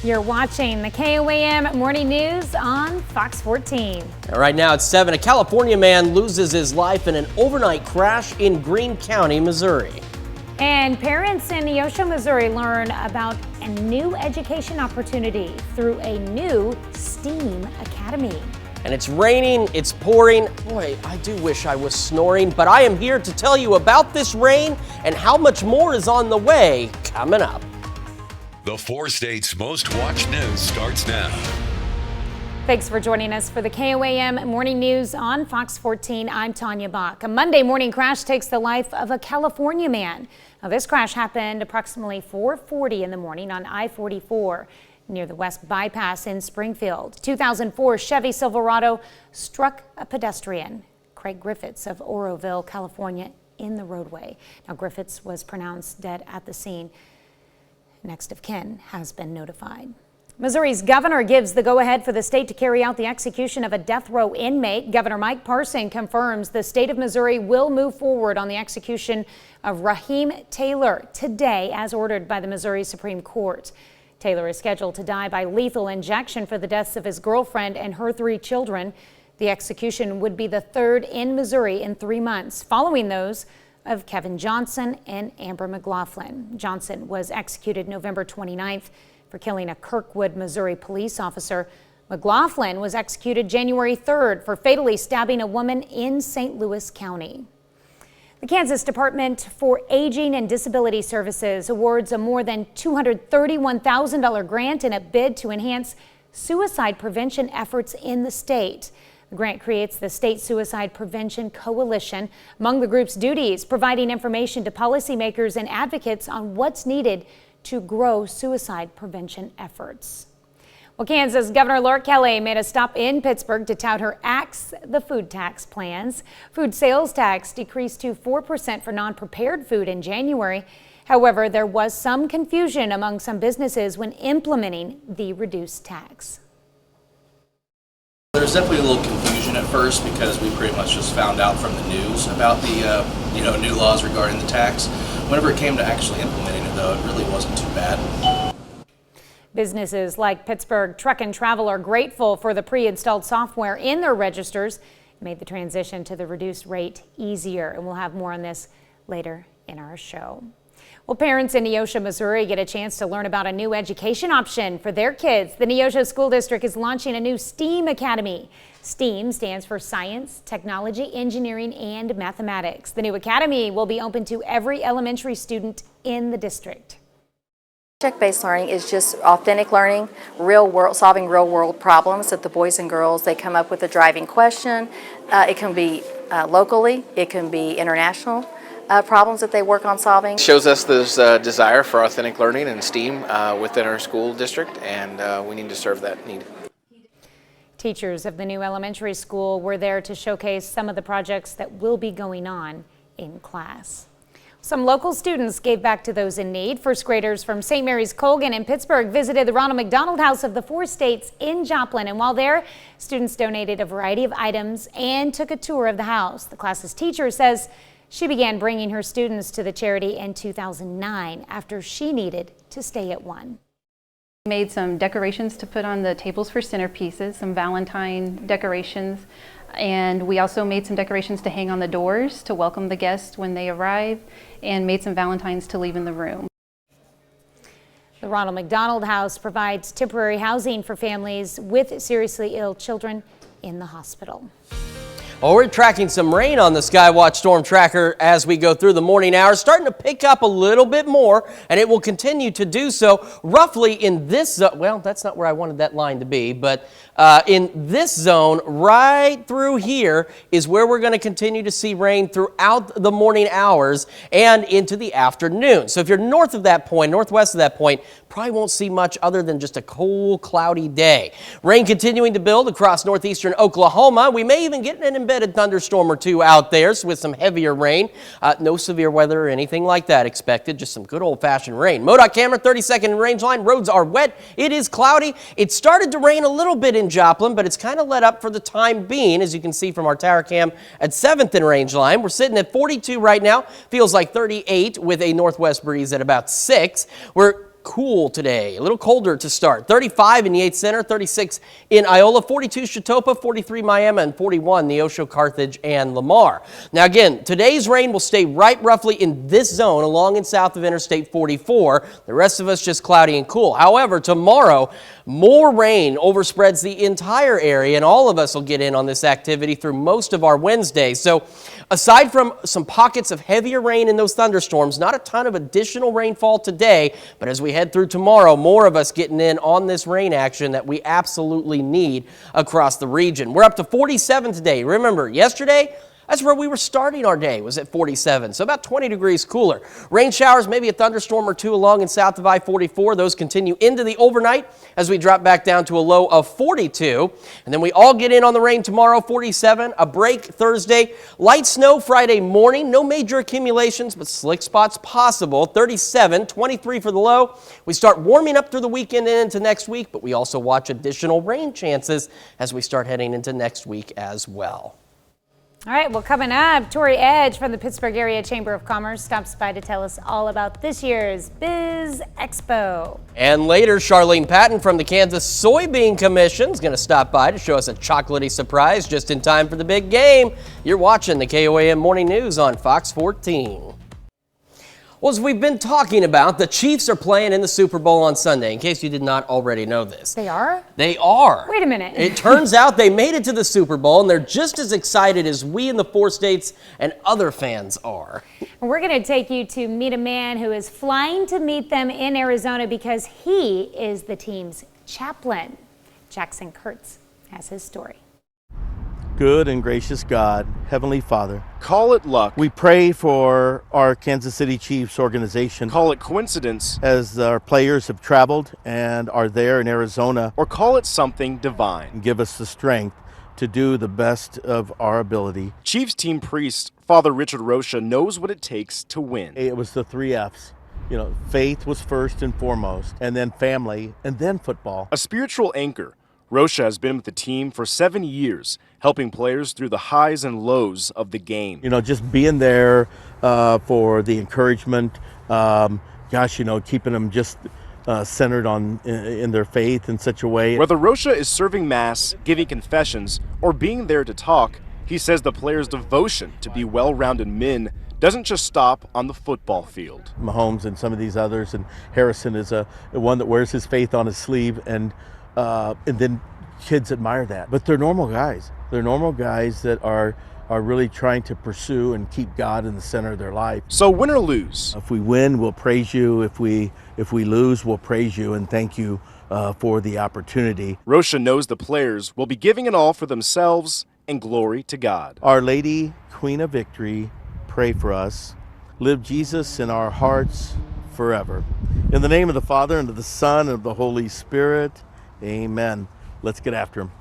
You're watching the KOAM Morning News on Fox 14. Right now it's 7. A California man loses his life in an overnight crash in Greene County, Missouri. And parents in Neosho, Missouri learn about a new education opportunity through a new STEAM Academy. And it's raining, it's pouring. Boy, I do wish I was snoring, but I am here to tell you about this rain and how much more is on the way coming up. The 4 states' most watched news starts now. Thanks for joining us for the KOAM Morning News on Fox 14. I'm Tanya Bach. A Monday morning crash takes the life of a California man. Now, this crash happened approximately 4:40 in the morning on I-44 near the West Bypass in Springfield. 2004 Chevy Silverado struck a pedestrian, Craig Griffiths of Oroville, California, in the roadway. Now, Griffiths was pronounced dead at the scene. Next of kin has been notified. Missouri's governor gives the go-ahead for the state to carry out the execution of a death row inmate. Governor Mike Parson confirms the state of Missouri will move forward on the execution of Raheem Taylor today, as ordered by the Missouri Supreme Court. Taylor is scheduled to die by lethal injection for the deaths of his girlfriend and her 3 children. The execution would be the 3rd in Missouri in 3 months, following those of Kevin Johnson and Amber McLaughlin. Johnson was executed November 29th for killing a Kirkwood, Missouri police officer. McLaughlin was executed January 3rd for fatally stabbing a woman in St. Louis County. The Kansas Department for Aging and Disability Services awards a more than $231,000 grant in a bid to enhance suicide prevention efforts in the state. The grant creates the State Suicide Prevention Coalition. Among the group's duties, providing information to policymakers and advocates on what's needed to grow suicide prevention efforts. Well, Kansas Governor Laura Kelly made a stop in Pittsburgh to tout her Axe the Food tax plans. Food sales tax decreased to 4% for non-prepared food in January. However, there was some confusion among some businesses when implementing the reduced tax. There's definitely a little confusion at first because we pretty much just found out from the news about the new laws regarding the tax. Whenever it came to actually implementing it, though, it really wasn't too bad. Businesses like Pittsburgh Truck and Travel are grateful for the pre-installed software in their registers. It made the transition to the reduced rate easier, and we'll have more on this later in our show. Well, parents in Neosho, Missouri get a chance to learn about a new education option for their kids. The Neosho School District is launching a new STEAM Academy. STEAM stands for Science, Technology, Engineering, and Mathematics. The new academy will be open to every elementary student in the district. Project-based learning is just authentic learning, solving real-world problems that the boys and girls, they come up with a driving question. It can be locally, it can be international. Problems that they work on solving. Shows us this desire for authentic learning and STEAM within our school district, and we need to serve that need. Teachers of the new elementary school were there to showcase some of the projects that will be going on in class. Some local students gave back to those in need. First graders from St. Mary's Colgan in Pittsburgh visited the Ronald McDonald House of the 4 States in Joplin, and while there, students donated a variety of items and took a tour of the house. The class's teacher says she began bringing her students to the charity in 2009 after she needed to stay at one. We made some decorations to put on the tables for centerpieces, some Valentine decorations, and we also made some decorations to hang on the doors to welcome the guests when they arrive, and made some Valentines to leave in the room. The Ronald McDonald House provides temporary housing for families with seriously ill children in the hospital. Well, we're tracking some rain on the Skywatch Storm Tracker as we go through the morning hours, starting to pick up a little bit more, and it will continue to do so roughly in this zone. Well, that's not where I wanted that line to be, but in this zone right through here is where we're going to continue to see rain throughout the morning hours and into the afternoon. So if you're north of that point, northwest of that point, probably won't see much other than just a cool, cloudy day. Rain continuing to build across northeastern Oklahoma. We may even get an embedded thunderstorm or two out there with some heavier rain. No severe weather or anything like that expected, just some good old-fashioned rain. MoDOT camera, 32nd range line. Roads are wet. It is cloudy. It started to rain a little bit in Joplin, but it's kind of let up for the time being, as you can see from our tower cam at 7th and range line. We're sitting at 42 right now. Feels like 38 with a northwest breeze at about 6. We're cool today, a little colder to start. 35 in Yates Center, 36 in Iola, 42 Chitopa, 43 Miami, and 41 Neosho, Carthage, and Lamar. Now again, today's rain will stay right roughly in this zone along and south of Interstate 44. The rest of us just cloudy and cool. However, tomorrow, more rain overspreads the entire area, and all of us will get in on this activity through most of our Wednesday. So aside from some pockets of heavier rain in those thunderstorms, not a ton of additional rainfall today, but as we head through tomorrow, more of us getting in on this rain action that we absolutely need across the region. We're up to 47 today. Remember, yesterday, that's where we were starting our day, was at 47, so about 20 degrees cooler. Rain showers, maybe a thunderstorm or two along and south of I-44. Those continue into the overnight as we drop back down to a low of 42. And then we all get in on the rain tomorrow, 47, a break Thursday. Light snow Friday morning, no major accumulations, but slick spots possible. 37, 23 for the low. We start warming up through the weekend and into next week, but we also watch additional rain chances as we start heading into next week as well. All right, well, coming up, Tori Edge from the Pittsburgh Area Chamber of Commerce stops by to tell us all about this year's Biz Expo. And later, Charlene Patton from the Kansas Soybean Commission is going to stop by to show us a chocolatey surprise just in time for the big game. You're watching the KOAM Morning News on Fox 14. Well, as we've been talking about, the Chiefs are playing in the Super Bowl on Sunday, in case you did not already know this. They are? They are. Wait a minute. It turns out they made it to the Super Bowl, and they're just as excited as we in the 4 states and other fans are. We're going to take you to meet a man who is flying to meet them in Arizona because he is the team's chaplain. Jackson Kurtz has his story. Good and gracious God, Heavenly Father, call it luck. we pray for our Kansas City Chiefs organization. Call it coincidence. As our players have traveled and are there in Arizona. Or call it something divine. Give us the strength to do the best of our ability. Chiefs team priest, Father Richard Rocha, knows what it takes to win. It was the 3 F's. You know, faith was first and foremost, and then family, and then football. A spiritual anchor, Rocha has been with the team for 7 years, helping players through the highs and lows of the game. You know, just being there for the encouragement, keeping them just centered on in their faith in such a way. Whether Rocha is serving mass, giving confessions, or being there to talk, he says the players' devotion to be well-rounded men doesn't just stop on the football field. Mahomes and some of these others, and Harrison is one that wears his faith on his sleeve, and then kids admire that. But they're normal guys. They're normal guys that are really trying to pursue and keep God in the center of their life. So win or lose? If we win, we'll praise you. If we lose, we'll praise you and thank you for the opportunity. Rocha knows the players will be giving it all for themselves and glory to God. Our Lady, Queen of Victory, pray for us. Live Jesus in our hearts forever. In the name of the Father, and of the Son, and of the Holy Spirit, amen. Let's get after him.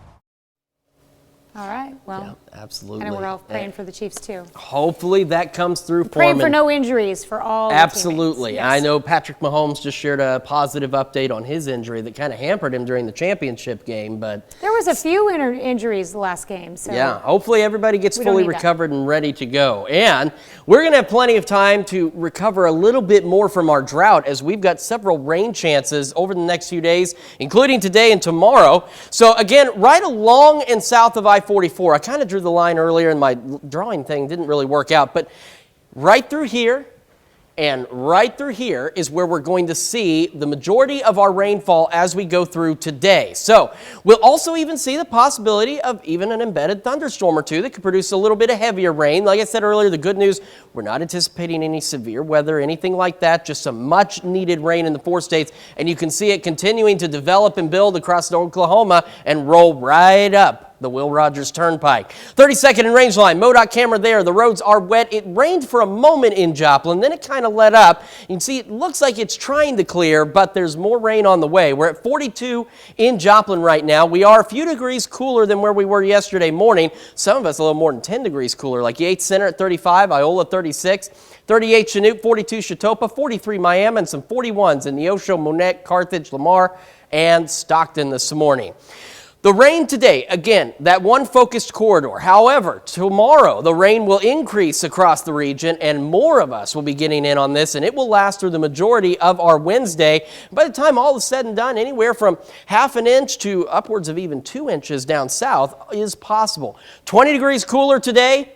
All right, well, Yeah, absolutely. and we're all praying for the Chiefs too. Hopefully that comes through for Praying them. for no injuries for all the Absolutely. teammates. I Yes. know Patrick Mahomes just shared a positive update on his injury that kind of hampered him during the championship game, but There was a few injuries the last game, so yeah, hopefully everybody gets We don't fully need that. recovered and ready to go. And we're going to have plenty of time to recover a little bit more from our drought as we've got several rain chances over the next few days, including today and tomorrow. So again, right along and south of I-44, I kind of drew the line earlier and my drawing thing didn't really work out, but right through here and right through here is where we're going to see the majority of our rainfall as we go through today. So we'll also even see the possibility of even an embedded thunderstorm or two that could produce a little bit of heavier rain. Like I said earlier, the good news, we're not anticipating any severe weather, anything like that, just some much needed rain in the 4 states. And you can see it continuing to develop and build across Oklahoma and roll right up the Will Rogers Turnpike. 32nd and Range Line, MoDOT camera there. The roads are wet. It rained for a moment in Joplin, then it kind of let up. You can see it looks like it's trying to clear, but there's more rain on the way. We're at 42 in Joplin right now. We are a few degrees cooler than where we were yesterday morning. Some of us a little more than 10 degrees cooler, like Yates Center at 35, Iola 36, 38 Chinook, 42 Chitopa, 43 Miami, and some 41s in Neosho, Monette, Carthage, Lamar, and Stockton this morning. The rain today, again, that one focused corridor. However, tomorrow the rain will increase across the region and more of us will be getting in on this, and it will last through the majority of our Wednesday. By the time all is said and done, anywhere from half an inch to upwards of even 2 inches down south is possible. 20 degrees cooler today.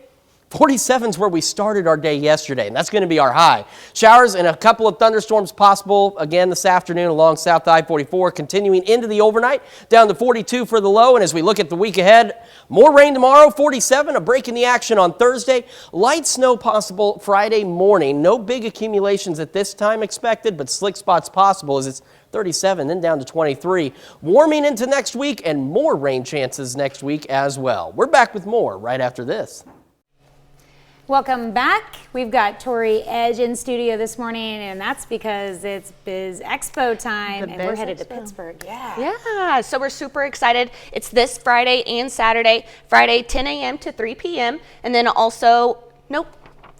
47 is where we started our day yesterday, and that's going to be our high. Showers and a couple of thunderstorms possible again this afternoon along South I-44, continuing into the overnight, down to 42 for the low. And as we look at the week ahead, more rain tomorrow, 47, a break in the action on Thursday. Light snow possible Friday morning. No big accumulations at this time expected, but slick spots possible as it's 37, then down to 23. Warming into next week and more rain chances next week as well. We're back with more right after this. Welcome back. We've got Tori Edge in studio this morning, and that's because it's Biz Expo time, and we're headed to Pittsburgh. Yeah, so we're super excited. It's this Friday and Saturday. Friday, 10 a.m. to 3 p.m. And then also,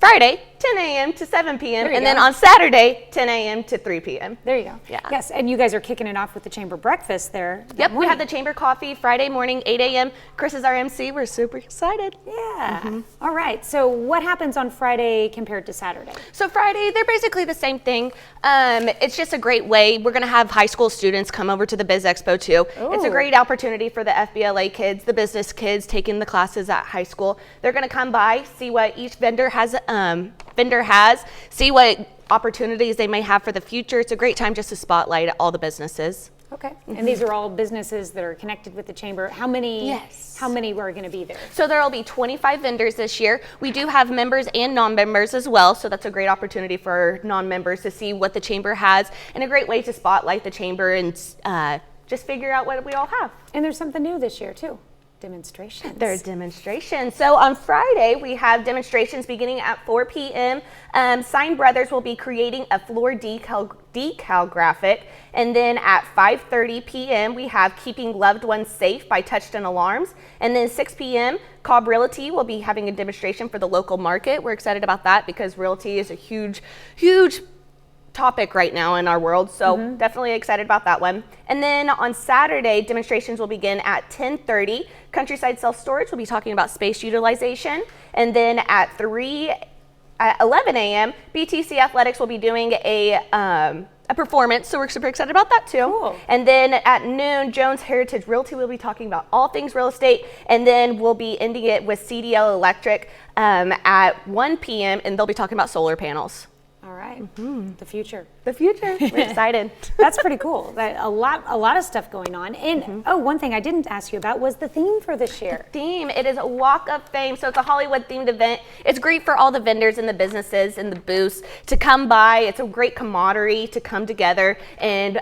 Friday, 10 a.m. to 7 p.m. And then on Saturday, 10 a.m. to 3 p.m. There you go. Yeah. Yes, and you guys are kicking it off with the chamber breakfast there. Yep, we have the chamber coffee Friday morning, 8 a.m. Chris is our MC. We're super excited. Yeah. All right. So what happens on Friday compared to Saturday? So Friday, they're basically the same thing. It's just a great way. We're going to have high school students come over to the Biz Expo too. Ooh. It's a great opportunity for the FBLA kids, the business kids taking the classes at high school. They're going to come by, see what each vendor has, see what opportunities they may have for the future. It's a great time just to spotlight all the businesses. Okay. And these are all businesses that are connected with the chamber. How many? Yes. How many were going to be there? So there will be 25 vendors this year. We do have members and non-members as well, so that's a great opportunity for non-members to see what the chamber has and a great way to spotlight the chamber and just figure out what we all have. And there's something new this year too. Demonstrations. There are demonstrations. So on Friday, we have demonstrations beginning at 4 p.m. Sign Brothers will be creating a floor decal graphic. And then at 5:30 p.m., we have Keeping Loved Ones Safe by Touchstone Alarms. And then 6 p.m., Cobb Realty will be having a demonstration for the local market. We're excited about that because realty is a huge topic right now in our world, so definitely excited about that one. And then on Saturday, demonstrations will begin at 10:30. Countryside Self Storage will be talking about space utilization, and then at 11 a.m., BTC Athletics will be doing a performance, so we're super excited about that too. Cool. And then at noon, Jones Heritage Realty will be talking about all things real estate, and then we'll be ending it with CDL Electric at 1 p.m. and they'll be talking about solar panels. All right. The future. The future. We're excited. That's pretty cool. A lot of stuff going on. And one thing I didn't ask you about was the theme for this year. The theme, it is a Walk of Fame. So it's a Hollywood themed event. It's great for all the vendors and the businesses and the booths to come by. It's a great camaraderie to come together. And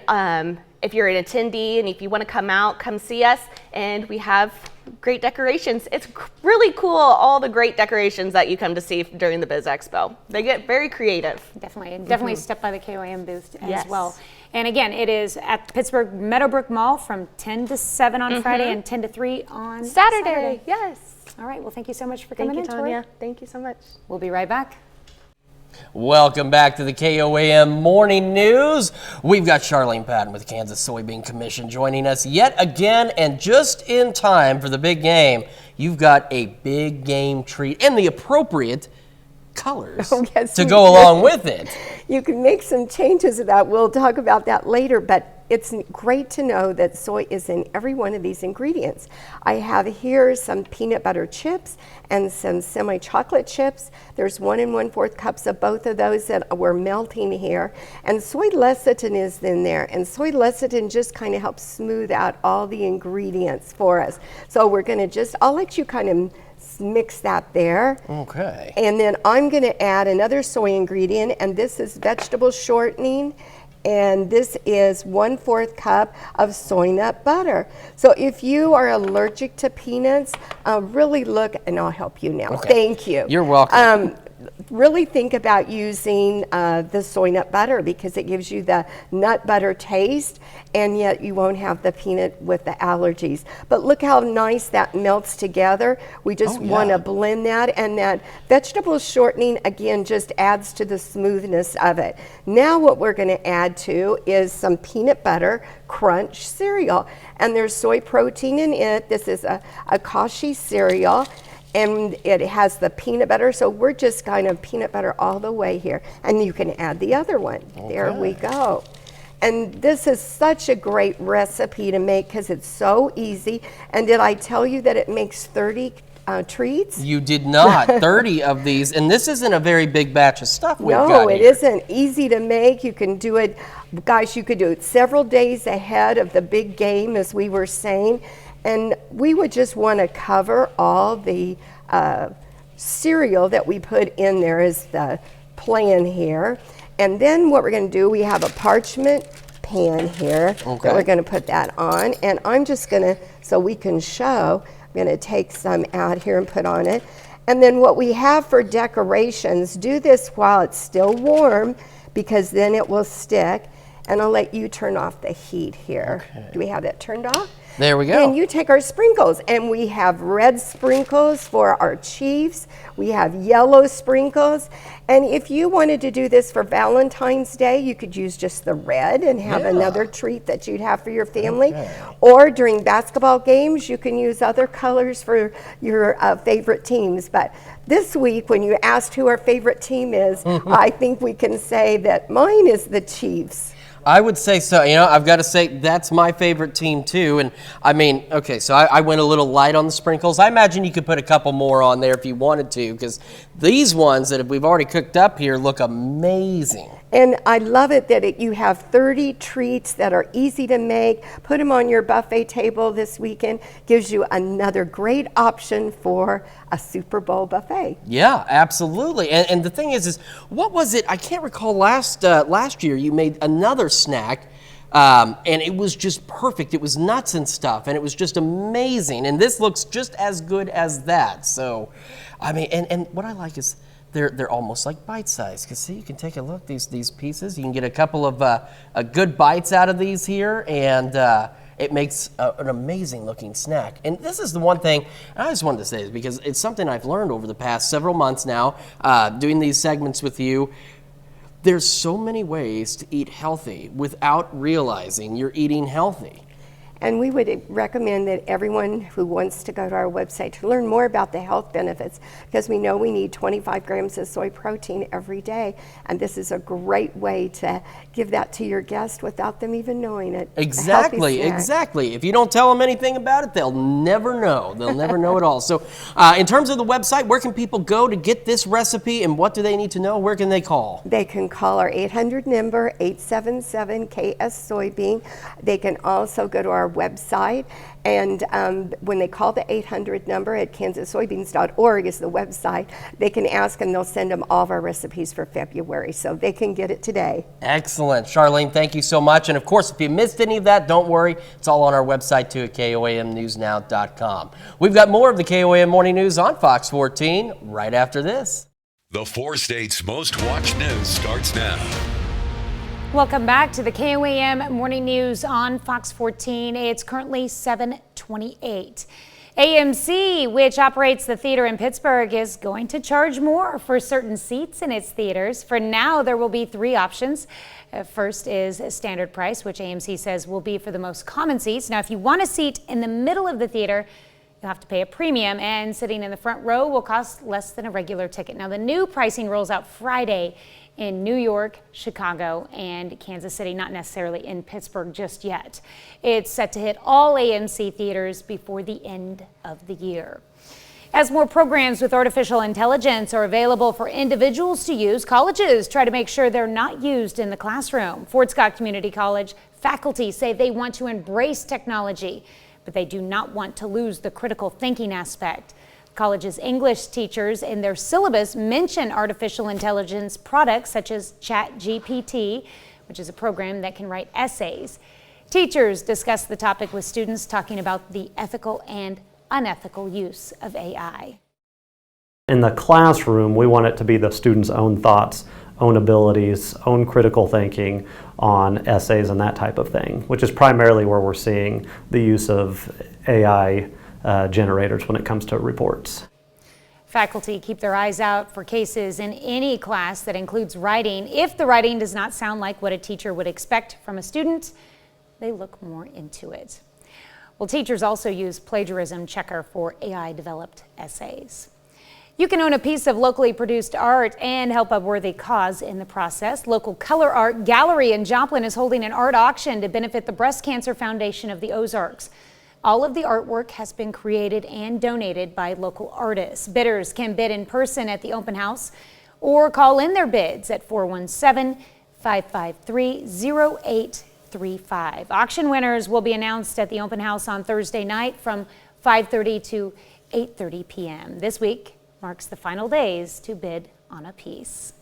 if you're an attendee and if you want to come out, come see us. And we have great decorations. It's really cool, all the great decorations that you come to see during the Biz Expo. They get very creative. Definitely step by the KOAM booth as well. And again, it is at Pittsburgh Meadowbrook Mall from 10 to 7 on Friday and 10 to 3 on Saturday. Yes. All right. Well, thank you so much for coming in, Tanya. Tori. Thank you so much. We'll be right back. Welcome back to the KOAM Morning News. We've got Charlene Patton with the Kansas Soybean Commission joining us yet again, and just in time for the big game. You've got a big game treat and the appropriate colors to go along with it. You can make some changes to that. We'll talk about that later, but it's great to know that soy is in every one of these ingredients. I have here some peanut butter chips and some semi-chocolate chips. There's 1 1/4 cups of both of those that we're melting here. And soy lecithin is in there. And soy lecithin just kind of helps smooth out all the ingredients for us. So we're going to I'll let you kind of mix that there. Okay. And then I'm going to add another soy ingredient, and this is vegetable shortening. And this is 1/4 cup of soy nut butter. So if you are allergic to peanuts, really look, and I'll help you now. Okay. Thank you. You're welcome. really think about using the soy nut butter because it gives you the nut butter taste, and yet you won't have the peanut with the allergies. But look how nice that melts together. We just want to blend that, and that vegetable shortening again just adds to the smoothness of it. Now what we're going to add to is some peanut butter crunch cereal, and there's soy protein in it. This is a kashi cereal, and it has the peanut butter, so we're just kind of peanut butter all the way here. And you can add the other one. Okay. There we go. And this is such a great recipe to make because it's so easy. And did I tell you that it makes 30 treats? You did not. 30 of these, and this isn't a very big batch of stuff we've got No, it here. isn't. Easy to make. You can do it, guys, you could do it several days ahead of the big game, as we were saying. And we would just want to cover all the cereal that we put in there is the plan here. And then what we're going to do, we have a parchment pan here that we're going to put that on. And I'm just going to, so we can show, I'm going to take some out here and put on it. And then what we have for decorations, do this while it's still warm because then it will stick. And I'll let you turn off the heat here. Okay. Do we have that turned off? There we go. And you take our sprinkles, and we have red sprinkles for our Chiefs. We have yellow sprinkles. And if you wanted to do this for Valentine's Day, you could use just the red and have another treat that you'd have for your family. Okay. Or during basketball games, you can use other colors for your favorite teams. But this week, when you asked who our favorite team is, I think we can say that mine is the Chiefs. I would say so. You know, I've got to say that's my favorite team too. And I mean, okay, so I went a little light on the sprinkles. I imagine you could put a couple more on there if you wanted to, because these ones that we've already cooked up here look amazing. And I love it that you have 30 treats that are easy to make. Put them on your buffet table this weekend. Gives you another great option for a Super Bowl buffet. Yeah, absolutely. And the thing is what was it? I can't recall last year you made another snack. And it was just perfect. It was nuts and stuff, and it was just amazing. And this looks just as good as that. So, I mean, and what I like is they're almost like bite-sized. Because see, you can take a look, these pieces. You can get a couple of good bites out of these here, and it makes an amazing looking snack. And this is the one thing I just wanted to say, is because it's something I've learned over the past several months now, doing these segments with you. There's so many ways to eat healthy without realizing you're eating healthy. And we would recommend that everyone who wants to go to our website to learn more about the health benefits, because we know we need 25 grams of soy protein every day. And this is a great way to give that to your guest without them even knowing it. Exactly, exactly. If you don't tell them anything about it, they'll never know. They'll never know at all. So in terms of the website, where can people go to get this recipe, and what do they need to know? Where can they call? They can call our 800 number, 877-KS Soybean. They can also go to our website, and when they call the 800 number at kansassoybeans.org is the website, they can ask and they'll send them all of our recipes for February, so they can get it today. Excellent. Charlene, thank you so much. And of course, if you missed any of that, don't worry. It's all on our website too at KOAMnewsnow.com. We've got more of the KOAM Morning News on Fox 14 right after this. The 4 states' most watched news starts now. Welcome back to the KOAM Morning News on Fox 14. It's currently 7:28. AMC, which operates the theater in Pittsburgh, is going to charge more for certain seats in its theaters. For now, there will be 3 options. First is standard price, which AMC says will be for the most common seats. Now, if you want a seat in the middle of the theater, you'll have to pay a premium, and sitting in the front row will cost less than a regular ticket. Now, the new pricing rolls out Friday in New York, Chicago, and Kansas City, not necessarily in Pittsburgh just yet. It's set to hit all AMC theaters before the end of the year. As more programs with artificial intelligence are available for individuals to use, colleges try to make sure they're not used in the classroom. Fort Scott Community College faculty say they want to embrace technology, but they do not want to lose the critical thinking aspect. College's English teachers in their syllabus mention artificial intelligence products such as ChatGPT, which is a program that can write essays. Teachers discuss the topic with students, talking about the ethical and unethical use of AI. In the classroom, we want it to be the student's own thoughts, own abilities, own critical thinking on essays and that type of thing, which is primarily where we're seeing the use of AI generators when it comes to reports. Faculty keep their eyes out for cases in any class that includes writing. If the writing does not sound like what a teacher would expect from a student, they look more into it. Well, teachers also use Plagiarism Checker for AI-developed essays. You can own a piece of locally produced art and help a worthy cause in the process. Local Color Art Gallery in Joplin is holding an art auction to benefit the Breast Cancer Foundation of the Ozarks. All of the artwork has been created and donated by local artists. Bidders can bid in person at the open house or call in their bids at 417-553-0835. Auction winners will be announced at the open house on Thursday night from 5:30 to 8:30 p.m. This week marks the final days to bid on a piece.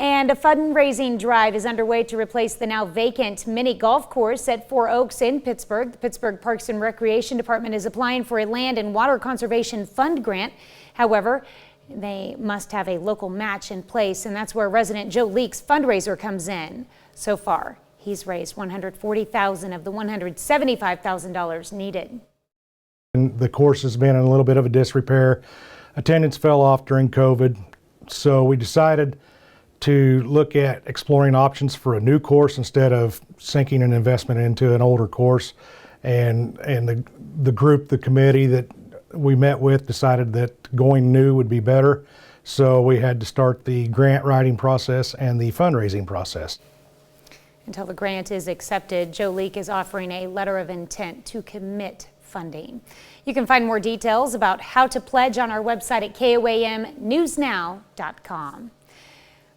And a fundraising drive is underway to replace the now vacant mini golf course at Four Oaks in Pittsburgh. The Pittsburgh Parks and Recreation Department is applying for a land and water conservation fund grant. However, they must have a local match in place, and that's where resident Joe Leake's fundraiser comes in. So far, he's raised $140,000 of the $175,000 needed. The course has been in a little bit of a disrepair. Attendance fell off during COVID, so we decided to look at exploring options for a new course instead of sinking an investment into an older course. And the group, the committee that we met with decided that going new would be better. So we had to start the grant writing process and the fundraising process. Until the grant is accepted, Joe Leake is offering a letter of intent to commit funding. You can find more details about how to pledge on our website at KOAMnewsnow.com.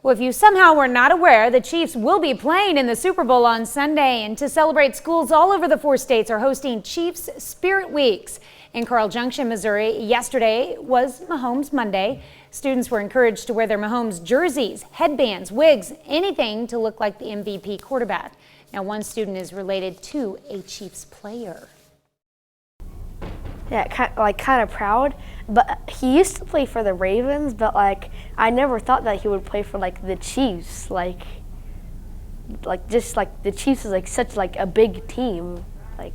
Well, if you somehow were not aware, the Chiefs will be playing in the Super Bowl on Sunday, and to celebrate, schools all over the 4 states are hosting Chiefs Spirit Weeks. In Carl Junction, Missouri, yesterday was Mahomes Monday. Students were encouraged to wear their Mahomes jerseys, headbands, wigs, anything to look like the MVP quarterback. Now, one student is related to a Chiefs player. Yeah, kind of proud, but he used to play for the Ravens, but I never thought that he would play for the Chiefs, just the Chiefs is such a big team. I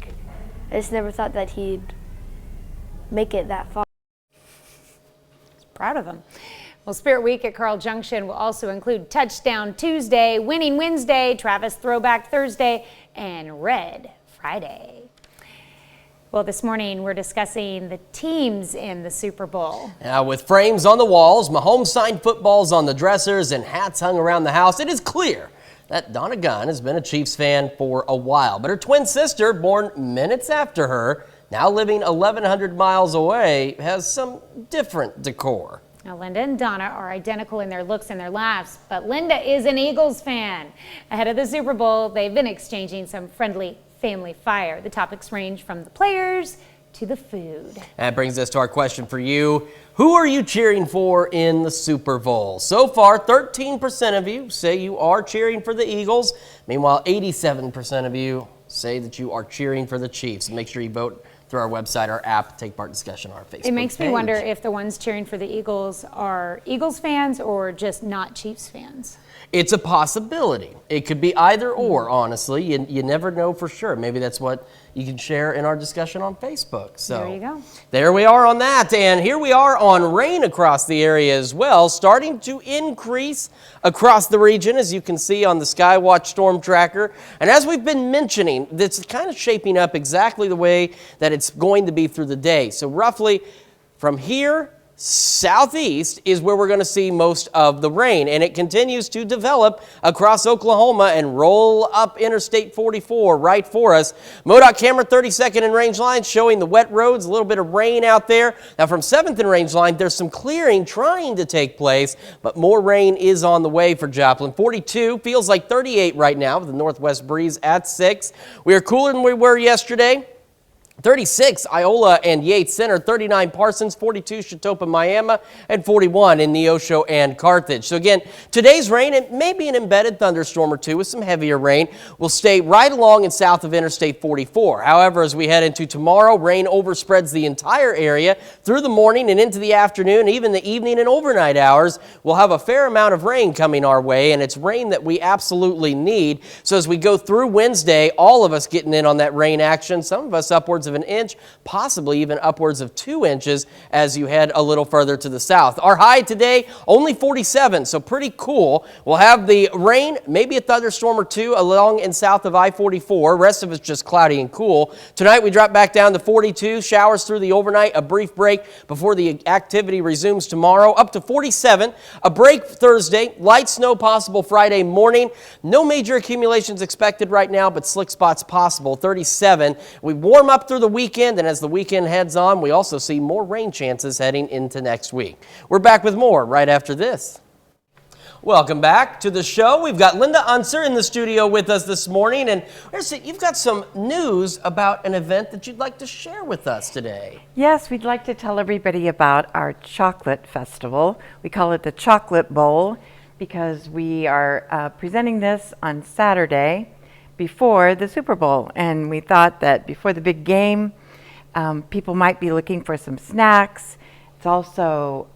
just never thought that he'd make it that far. Proud of him. Well, Spirit Week at Carl Junction will also include Touchdown Tuesday, Winning Wednesday, Travis Throwback Thursday, and Red Friday. Well, this morning we're discussing the teams in the Super Bowl. Now, with frames on the walls, Mahomes signed footballs on the dressers, and hats hung around the house, it is clear that Donna Gunn has been a Chiefs fan for a while. But her twin sister, born minutes after her, now living 1,100 miles away, has some different decor. Now, Linda and Donna are identical in their looks and their laughs, but Linda is an Eagles fan. Ahead of the Super Bowl, they've been exchanging some friendly family fire. The topics range from the players to the food. That brings us to our question for you. Who are you cheering for in the Super Bowl? So far, 13% of you say you are cheering for the Eagles. Meanwhile, 87% of you say that you are cheering for the Chiefs. Make sure you vote through our website, our app, take part in discussion on our Facebook page. It makes me wonder if the ones cheering for the Eagles are Eagles fans or just not Chiefs fans. It's a possibility. It could be either or, honestly. You never know for sure. Maybe that's what you can share in our discussion on Facebook. So there you go. There we are on that. And here we are on rain across the area as well, starting to increase across the region, as you can see on the Skywatch Storm Tracker. And as we've been mentioning, it's kind of shaping up exactly the way that it's going to be through the day. So roughly from here southeast is where we're going to see most of the rain, and it continues to develop across Oklahoma and roll up Interstate 44 right for us. MoDOT camera 32nd and range line showing the wet roads, a little bit of rain out there. Now from 7th and range line, there's some clearing trying to take place, but more rain is on the way for Joplin. 42 feels like 38 right now with the northwest breeze at 6. We are cooler than we were yesterday. 36, Iola and Yates Center, 39, Parsons, 42, Chitopa, Miami, and 41 in Neosho and Carthage. So again, today's rain, and maybe an embedded thunderstorm or two with some heavier rain, will stay right along and south of Interstate 44. However, as we head into tomorrow, rain overspreads the entire area through the morning and into the afternoon, even the evening and overnight hours. We'll have a fair amount of rain coming our way, and it's rain that we absolutely need. So as we go through Wednesday, all of us getting in on that rain action, some of us upwards of an inch, possibly even upwards of 2 inches as you head a little further to the south. Our high today, only 47, so pretty cool. We'll have the rain, maybe a thunderstorm or two along and south of I-44. Rest of it's just cloudy and cool. Tonight we drop back down to 42, showers through the overnight, a brief break before the activity resumes tomorrow, up to 47, a break Thursday, light snow possible Friday morning. No major accumulations expected right now, but slick spots possible, 37. We warm up through the weekend, and as the weekend heads on, we also see more rain chances heading into next week. We're back with more right after this. Welcome back to the show. We've got Linda Unser in the studio with us this morning, and you've got some news about an event that you'd like to share with us today. Yes, we'd like to tell everybody about our chocolate festival. We call it the Chocolate Bowl because we are presenting this on Saturday before the Super Bowl, and we thought that before the big game, people might be looking for some snacks. It's also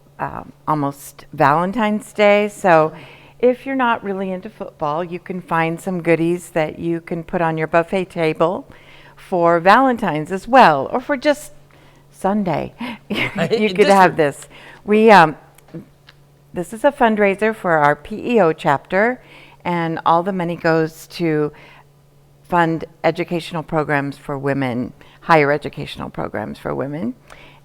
almost Valentine's Day, so if you're not really into football, you can find some goodies that you can put on your buffet table for Valentine's as well, or for just Sunday. You could have this. This is a fundraiser for our PEO chapter, and all the money goes to fund educational programs for women, higher educational programs for women.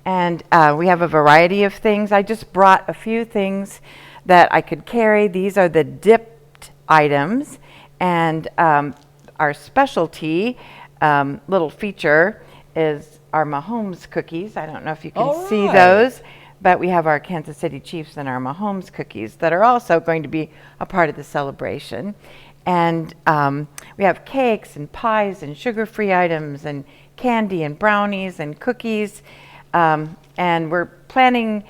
And we have a variety of things. I just brought a few things that I could carry. These are the dipped items, and our specialty little feature is our Mahomes cookies. I don't know if you can see those, but we have our Kansas City Chiefs and our Mahomes cookies that are also going to be a part of the celebration. And we have cakes and pies and sugar-free items and candy and brownies and cookies. And we're trying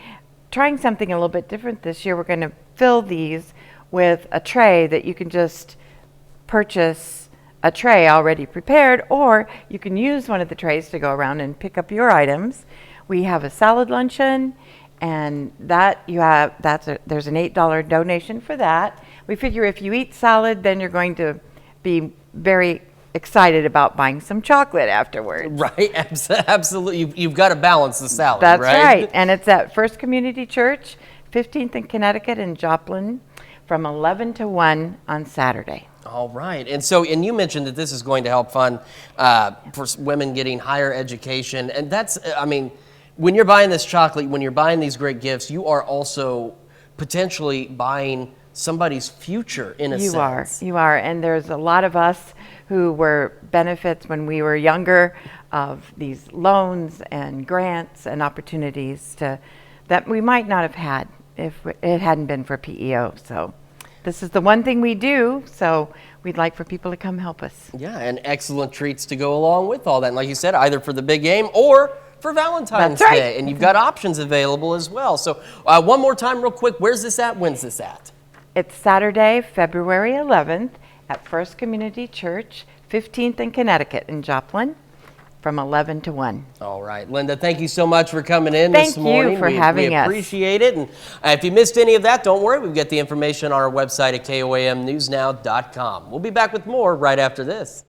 something a little bit different this year. We're going to fill these with a tray that you can just purchase a tray already prepared, or you can use one of the trays to go around and pick up your items. We have a salad luncheon, and there's an $8 donation for that. We figure if you eat salad, then you're going to be very excited about buying some chocolate afterwards. Right, absolutely. You've got to balance the salad, That's right? And it's at First Community Church, 15th and Connecticut in Joplin, from 11 to 1 on Saturday. All right. And you mentioned that this is going to help fund for women getting higher education. And that's, when you're buying this chocolate, when you're buying these great gifts, you are also potentially buying somebody's future in a sense. You are. And there's a lot of us who were benefits when we were younger of these loans and grants and opportunities that we might not have had if it hadn't been for PEO. So this is the one thing we do, so we'd like for people to come help us. Yeah, and excellent treats to go along with all that. And like you said, either for the big game or for Valentine's Day. And you've got options available as well. So one more time real quick, where's this at? When's this at? It's Saturday, February 11th at First Community Church, 15th and Connecticut in Joplin, from 11 to 1. All right. Linda, thank you so much for coming in this morning. Thank you for having us. We appreciate it. And if you missed any of that, don't worry. We've got the information on our website at KOAMnewsnow.com. We'll be back with more right after this.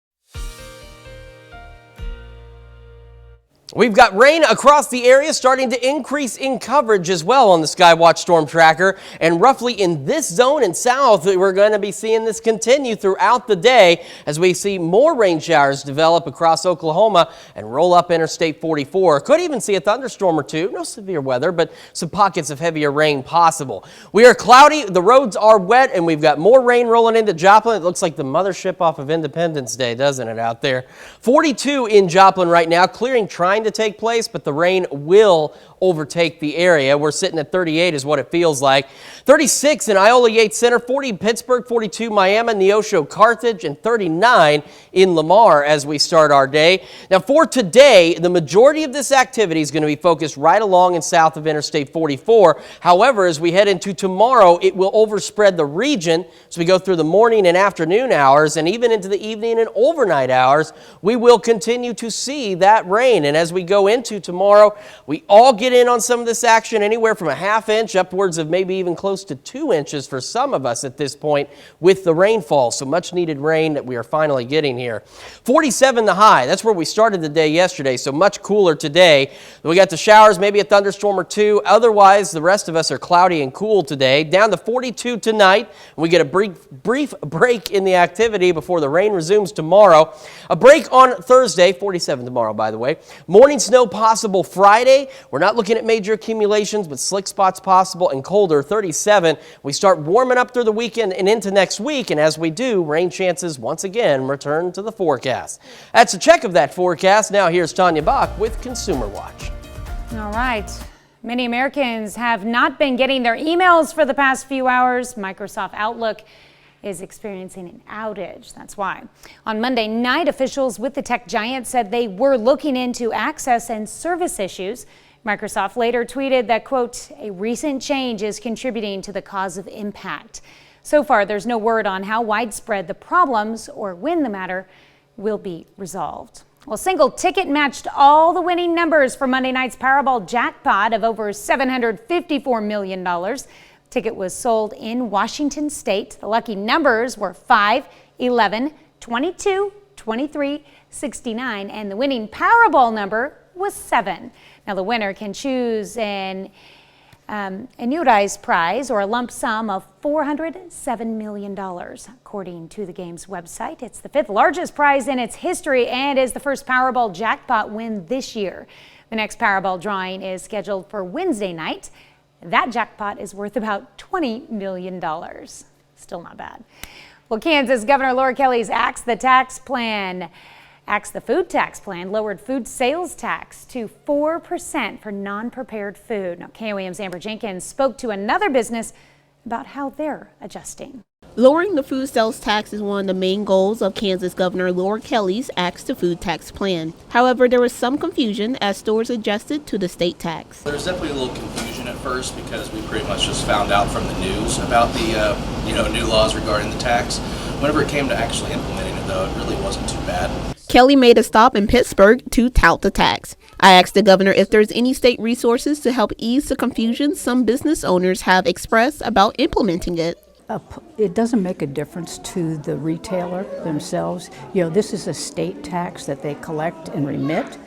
We've got rain across the area starting to increase in coverage as well on the Skywatch Storm Tracker. And roughly in this zone and south, we're going to be seeing this continue throughout the day as we see more rain showers develop across Oklahoma and roll up Interstate 44. Could even see a thunderstorm or two. No severe weather, but some pockets of heavier rain possible. We are cloudy, the roads are wet, and we've got more rain rolling into Joplin. It looks like the mothership off of Independence Day, doesn't it, out there? 42 in Joplin right now, clearing, trying to take place, but the rain will overtake the area. We're sitting at 38 is what it feels like. 36 in Iola Yates Center, 40 in Pittsburgh, 42 Miami, Neosho, Carthage, and 39 in Lamar as we start our day. Now for today, the majority of this activity is going to be focused right along and south of Interstate 44. However, as we head into tomorrow, it will overspread the region as we go through the morning and afternoon hours, and even into the evening and overnight hours. We will continue to see that rain. And as we go into tomorrow, we all get in on some of this action, anywhere from a ½ inch upwards of maybe even close to 2 inches for some of us at this point with the rainfall. So much needed rain that we are finally getting here. 47 the high. That's where we started the day yesterday, so much cooler today. We got the showers, maybe a thunderstorm or two. Otherwise, the rest of us are cloudy and cool today. Down to 42 tonight. We get a brief break in the activity before the rain resumes tomorrow. A break on Thursday, 47 tomorrow, by the way. Morning snow possible Friday. We're not looking at major accumulations, but slick spots possible and colder, 37. We start warming up through the weekend and into next week, and as we do, rain chances once again return to the forecast. That's a check of that forecast. Now here's Tanya Bach with Consumer Watch. All right. Many Americans have not been getting their emails for the past few hours. Microsoft Outlook is experiencing an outage. That's why. On Monday night, officials with the tech giant said they were looking into access and service issues. Microsoft later tweeted that, quote, a recent change is contributing to the cause of impact. So far, there's no word on how widespread the problems or when the matter will be resolved. Well, single ticket matched all the winning numbers for Monday night's Powerball jackpot of over $754 million. Ticket was sold in Washington State. The lucky numbers were 5, 11, 22, 23, 69, and the winning Powerball number was 7. Now, the winner can choose an annuitized prize or a lump sum of $407 million, according to the game's website. It's the 5th largest prize in its history and is the first Powerball jackpot win this year. The next Powerball drawing is scheduled for Wednesday night. That jackpot is worth about $20 million. Still not bad. Well, Kansas Governor Laura Kelly's Axe the Food Tax Plan lowered food sales tax to 4% for non-prepared food. Now, KOAM's Amber Jenkins spoke to another business about how they're adjusting. Lowering the food sales tax is one of the main goals of Kansas Governor Laura Kelly's Axe the Food Tax Plan. However, there was some confusion as stores adjusted to the state tax. There's definitely a little confusion at first because we pretty much just found out from the news about the new laws regarding the tax. Whenever it came to actually implementing it, though, it really wasn't too bad. Kelly made a stop in Pittsburgh to tout the tax. I asked the governor if there's any state resources to help ease the confusion some business owners have expressed about implementing it. It doesn't make a difference to the retailer themselves. You know, this is a state tax that they collect and remit.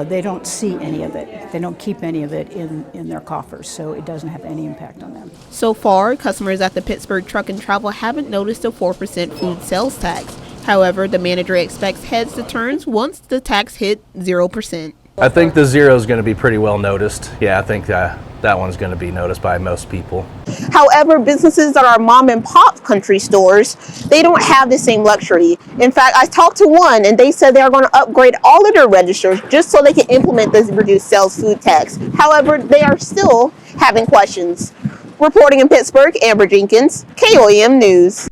They don't see any of it. They don't keep any of it in their coffers, so it doesn't have any impact on them. So far, customers at the Pittsburgh Truck and Travel haven't noticed a 4% food sales tax. However, the manager expects heads to turn once the tax hit 0%. I think the zero is going to be pretty well noticed. Yeah, I think that one's going to be noticed by most people. However, businesses that are mom and pop country stores, they don't have the same luxury. In fact, I talked to one and they said they are going to upgrade all of their registers just so they can implement this reduced sales food tax. However, they are still having questions. Reporting in Pittsburgh, Amber Jenkins, KOAM News.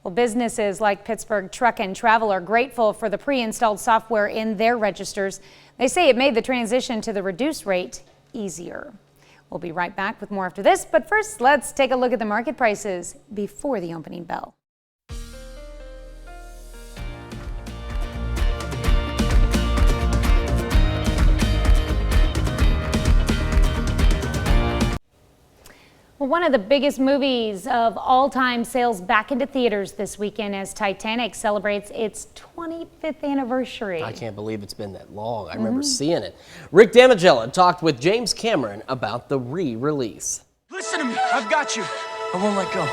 Well, businesses like Pittsburgh Truck and Travel are grateful for the pre-installed software in their registers. They say it made the transition to the reduced rate easier. We'll be right back with more after this, but first let's take a look at the market prices before the opening bell. Well, one of the biggest movies of all time sails back into theaters this weekend as Titanic celebrates its 25th anniversary. I can't believe it's been that long. I remember seeing it. Rick Damigella talked with James Cameron about the re-release. Listen to me. I've got you. I won't let go.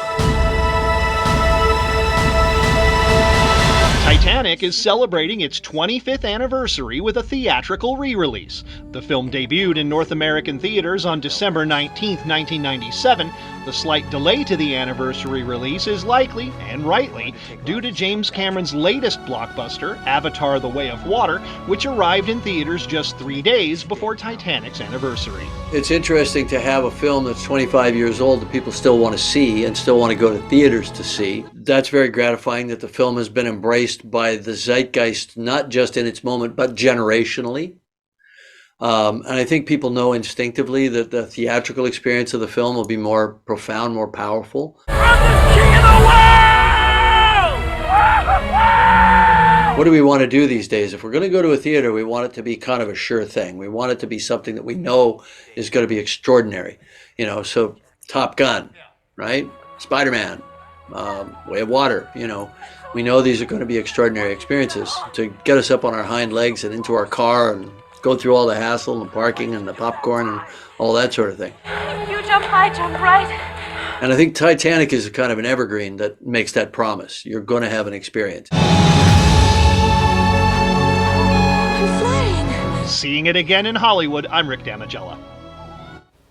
Titanic Titanic is celebrating its 25th anniversary with a theatrical re-release. The film debuted in North American theaters on December 19, 1997. The slight delay to the anniversary release is likely, and rightly, due to James Cameron's latest blockbuster, Avatar: The Way of Water, which arrived in theaters just 3 days before Titanic's anniversary. It's interesting to have a film that's 25 years old that people still want to see and still want to go to theaters to see. That's very gratifying that the film has been embraced by the zeitgeist, not just in its moment, but generationally. And I think people know instinctively that the theatrical experience of the film will be more profound, more powerful. What do we want to do these days? If we're going to go to a theater, we want it to be kind of a sure thing. We want it to be something that we know is going to be extraordinary. You know, so Top Gun, right? Spider-Man, Way of Water, you know. We know these are going to be extraordinary experiences. To get us up on our hind legs and into our car and go through all the hassle and the parking and the popcorn and all that sort of thing. You jump high, jump right. And I think Titanic is kind of an evergreen that makes that promise. You're going to have an experience. Seeing it again in Hollywood, I'm Rick Damigella.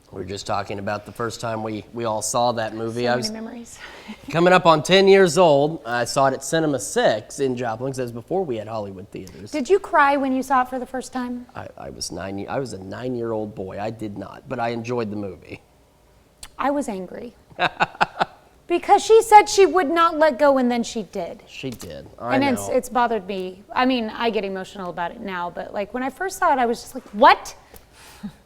We were just talking about the first time we all saw that movie. So I many was memories. coming up on 10 years old. I saw it at Cinema 6 in Joplin, because that was before we had Hollywood theaters. Did you cry when you saw it for the first time? I was a 9-year-old boy. I did not, but I enjoyed the movie. I was angry. Because she said she would not let go, and then she did. She did. And it's bothered me. I mean, I get emotional about it now, but like when I first saw it, I was just like, what?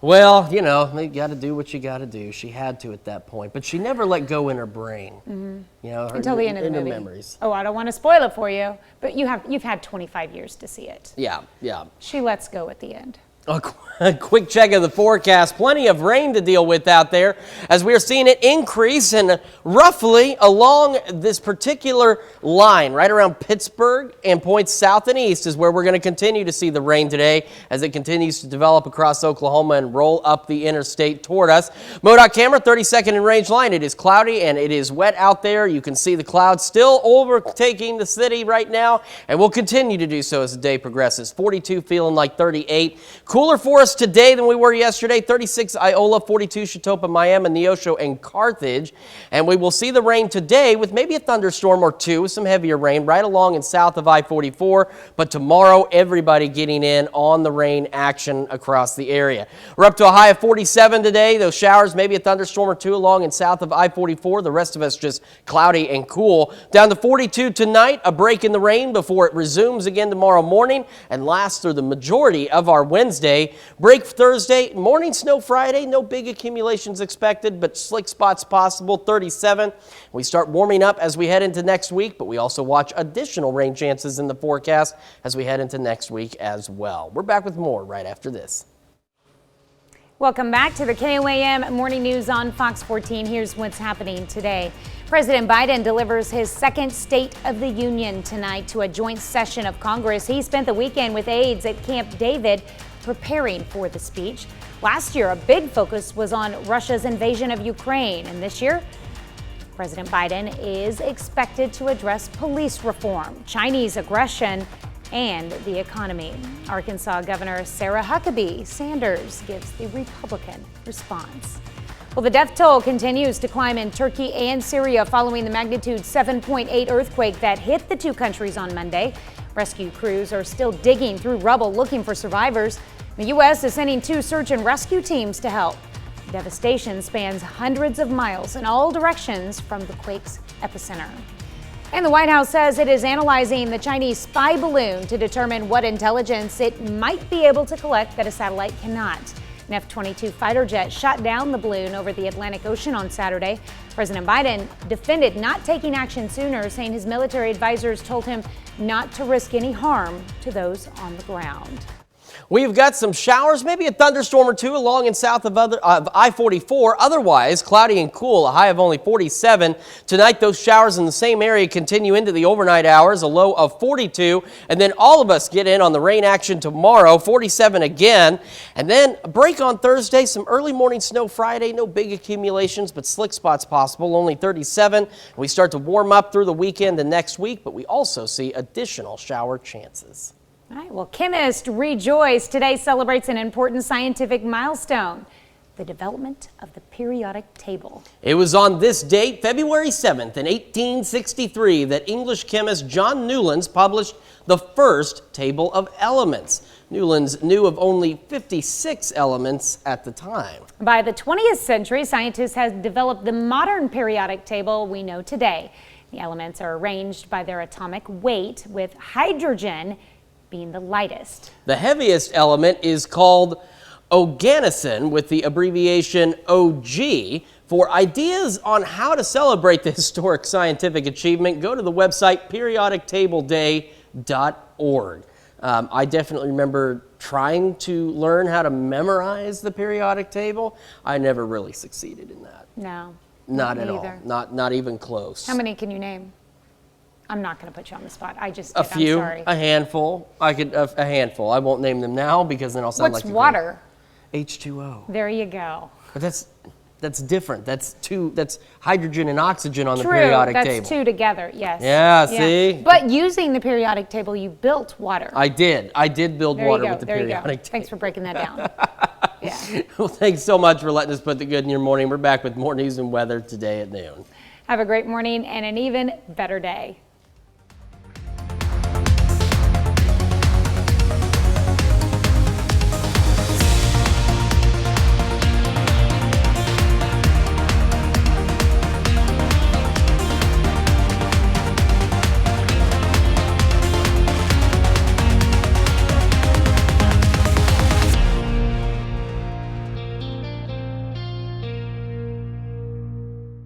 Well, you know, you got to do what you got to do. She had to at that point, but she never let go in her brain. Mm-hmm. You know, Until the end of the movie. Her memories. Oh, I don't want to spoil it for you, but you've had 25 years to see it. Yeah. She lets go at the end. A quick check of the forecast. Plenty of rain to deal with out there as we are seeing it increase, and roughly along this particular line, right around Pittsburgh and points south and east, is where we're going to continue to see the rain today as it continues to develop across Oklahoma and roll up the interstate toward us. MoDOT camera, 32nd in range line. It is cloudy and it is wet out there. You can see the clouds still overtaking the city right now, and will continue to do so as the day progresses. 42 feeling like 38. Cooler for us today than we were yesterday. 36 Iola, 42 Chitopa, Miami, Neosho, and Carthage. And we will see the rain today with maybe a thunderstorm or two, some heavier rain right along and south of I-44. But tomorrow, everybody getting in on the rain action across the area. We're up to a high of 47 today. Those showers, maybe a thunderstorm or two along and south of I-44. The rest of us just cloudy and cool. Down to 42 tonight, a break in the rain before it resumes again tomorrow morning and lasts through the majority of our Wednesday. Break Thursday, morning snow Friday, no big accumulations expected, but slick spots possible, 37. We start warming up as we head into next week, but we also watch additional rain chances in the forecast as we head into next week as well. We're back with more right after this. Welcome back to the KOAM Morning News on Fox 14. Here's what's happening today. President Biden delivers his second State of the Union tonight to a joint session of Congress. He spent the weekend with aides at Camp David preparing for the speech. Last year, a big focus was on Russia's invasion of Ukraine, and this year, President Biden is expected to address police reform, Chinese aggression, and the economy. Arkansas Governor Sarah Huckabee Sanders gives the Republican response. Well, the death toll continues to climb in Turkey and Syria following the magnitude 7.8 earthquake that hit the two countries on Monday. Rescue crews are still digging through rubble looking for survivors. The U.S. is sending 2 search and rescue teams to help. Devastation spans hundreds of miles in all directions from the quake's epicenter. And the White House says it is analyzing the Chinese spy balloon to determine what intelligence it might be able to collect that a satellite cannot. An F-22 fighter jet shot down the balloon over the Atlantic Ocean on Saturday. President Biden defended not taking action sooner, saying his military advisors told him not to risk any harm to those on the ground. We've got some showers, maybe a thunderstorm or two along and south of I-44. Otherwise, cloudy and cool, a high of only 47. Tonight, those showers in the same area continue into the overnight hours, a low of 42. And then all of us get in on the rain action tomorrow, 47 again. And then a break on Thursday, some early morning snow Friday, no big accumulations, but slick spots possible, only 37. We start to warm up through the weekend and next week, but we also see additional shower chances. All right, well, chemists rejoice. Today celebrates an important scientific milestone, the development of the periodic table. It was on this date, February 7th in 1863, that English chemist John Newlands published the first table of elements. Newlands knew of only 56 elements at the time. By the 20th century, scientists had developed the modern periodic table we know today. The elements are arranged by their atomic weight, with hydrogen being the lightest. The heaviest element is called oganesson, with the abbreviation OG. For ideas on how to celebrate the historic scientific achievement, go to the website periodictableday.org. I definitely remember trying to learn how to memorize the periodic table. I never really succeeded in that. No. Not at all. Neither. Not even close. How many can you name? I'm not going to put you on the spot. I just A did. few, I'm sorry. a handful. I could a handful. I won't name them now because then I'll sound What's like water? H2O. There you go. But that's different. That's hydrogen and oxygen on the True, periodic that's table. two together, yes. Yeah, see? But using the periodic table, you built water. I did build There water you go. with the There you go. periodic table. Thanks for breaking that down. Yeah. Well, thanks so much for letting us put the good in your morning. We're back with more news and weather today at noon. Have a great morning and an even better day.